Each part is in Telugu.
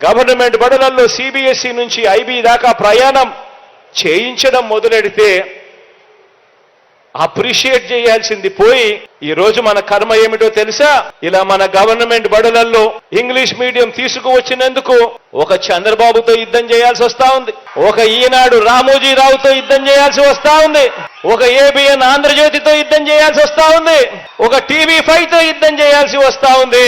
గవర్నమెంట్ బడులలో సిబిఎస్ఈ నుంచి ఐబీ దాకా ప్రయాణం చేయించడం మొదలెడితే అప్రిషియేట్ చేయాల్సింది పోయి ఈ రోజు మన కర్మ ఏమిటో తెలుసా? ఇలా మన గవర్నమెంట్ బడులలో ఇంగ్లీష్ మీడియం తీసుకువచ్చినందుకు ఒక చంద్రబాబుతో యుద్ధం చేయాల్సి వస్తా ఉంది, ఒక ఈనాడు రామోజీరావుతో యుద్ధం చేయాల్సి వస్తా ఉంది, ఒక ఏబిఎన్ ఆంధ్రజ్యోతితో యుద్ధం చేయాల్సి వస్తా ఉంది, ఒక TV5తో యుద్ధం చేయాల్సి వస్తా ఉంది.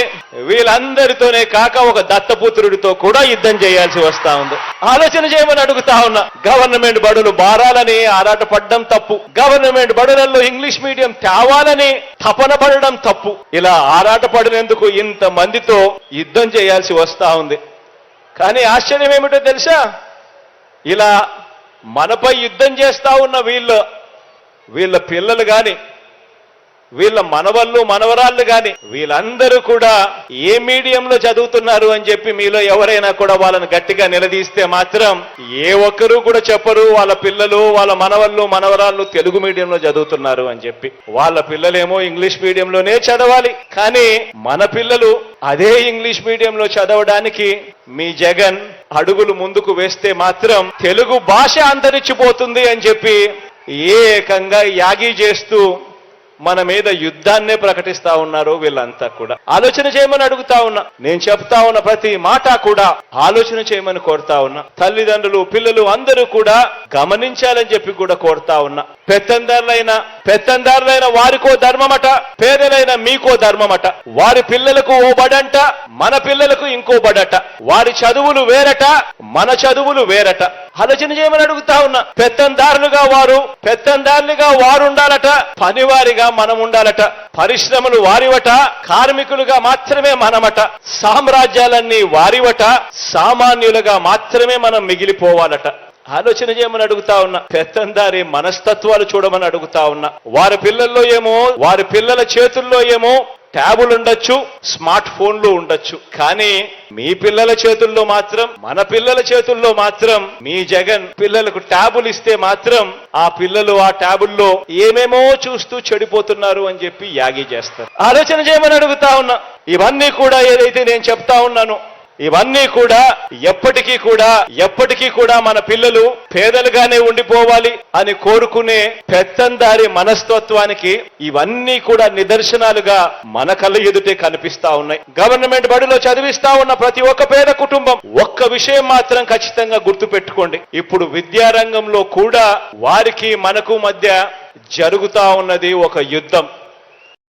వీళ్ళందరితోనే కాక ఒక దత్తపుత్రుడితో కూడా యుద్ధం చేయాల్సి వస్తా ఉంది. ఆలోచన చేయమని అడుగుతా ఉన్నా. గవర్నమెంట్ బడులు బారాలని ఆరాటపడడం తప్పు, గవర్నమెంట్ బడులలో ఇంగ్లీష్ మీడియం తేవాలని తపన పడడం తప్పు. ఇలా ఆరాటపడినందుకు ఇంత మందితో యుద్ధం చేయాల్సి వస్తా ఉంది. కానీ ఆశ్చర్యం ఏమిటో తెలుసా? ఇలా మనపై యుద్ధం చేస్తా ఉన్న వీళ్ళ పిల్లలు గాని, వీళ్ళ మనవళ్ళు మనవరాళ్ళు గాని వీళ్ళందరూ కూడా ఏ మీడియంలో చదువుతున్నారు అని చెప్పి మీలో ఎవరైనా కూడా వాళ్ళని గట్టిగా నిలదీస్తే మాత్రం ఏ ఒక్కరూ కూడా చెప్పరు వాళ్ళ పిల్లలు వాళ్ళ మనవళ్ళు మనవరాళ్ళు తెలుగు మీడియంలో చదువుతున్నారు అని చెప్పి. వాళ్ళ పిల్లలేమో ఇంగ్లీష్ మీడియంలోనే చదవాలి, కానీ మన పిల్లలు అదే ఇంగ్లీష్ మీడియంలో చదవడానికి మీ జగన్ అడుగులు ముందుకు వేస్తే మాత్రం తెలుగు భాష అంతరించిపోతుంది అని చెప్పి ఏకంగా యాగి చేస్తూ మన మీద యుద్ధాన్నే ప్రకటిస్తా ఉన్నారు వీళ్ళంతా కూడా. ఆలోచన చేయమని అడుగుతా ఉన్నా. నేను చెప్తా ఉన్న ప్రతి మాట కూడా ఆలోచన చేయమని కోరుతా ఉన్నా. తల్లిదండ్రులు పిల్లలు అందరూ కూడా గమనించాలని చెప్పి కూడా కోరుతా ఉన్నా. పెత్తందారులైన వారికో ధర్మమట, పేదలైన మీకో ధర్మమట. వారి పిల్లలకు ఓ బడంట, మన పిల్లలకు ఇంకో బడట. వారి చదువులు వేరట, మన చదువులు వేరట. ఆలోచన చేయమని అడుగుతా ఉన్నా. పెత్తందారులుగా వారు ఉండాలట, పనివారిగా మనం ఉండాలట. పరిశ్రమలు వారివట, కార్మికులుగా మాత్రమే మనమట. సామ్రాజ్యాలన్నీ వారివట, సామాన్యులుగా మాత్రమే మనం మిగిలిపోవాలట. ఆలోచన చేయమని అడుగుతా ఉన్నా. పెత్తందారి మనస్తత్వాలు చూడమని అడుగుతా ఉన్నా. వారి పిల్లల చేతుల్లో ఏమో ట్యాబులు ఉండొచ్చు, స్మార్ట్ ఫోన్లు ఉండొచ్చు, కానీ మీ పిల్లల చేతుల్లో మాత్రం, మన పిల్లల చేతుల్లో మాత్రం మీ జగన్ పిల్లలకు ట్యాబులు ఇస్తే మాత్రం ఆ పిల్లలు ఆ ట్యాబుల్లో ఏమేమో చూస్తూ చెడిపోతున్నారు అని చెప్పి యాగి చేస్తారు. ఆలోచన చేయమని అడుగుతా ఉన్నా. ఇవన్నీ కూడా ఏదైతే నేను చెప్తా ఉన్నానో ఇవన్నీ కూడా ఎప్పటికీ కూడా మన పిల్లలు పేదలుగానే ఉండిపోవాలి అని కోరుకునే పెత్తందారి మనస్తత్వానికి ఇవన్నీ కూడా నిదర్శనాలుగా మన కళ్ళ ఎదుటే కనిపిస్తా ఉన్నాయి. గవర్నమెంట్ బడిలో చదివిస్తా ఉన్న ప్రతి ఒక్క పేద కుటుంబం ఒక్క విషయం మాత్రం ఖచ్చితంగా గుర్తుపెట్టుకోండి. ఇప్పుడు విద్యారంగంలో కూడా వారికి మనకు మధ్య జరుగుతా ఉన్నది ఒక యుద్ధం.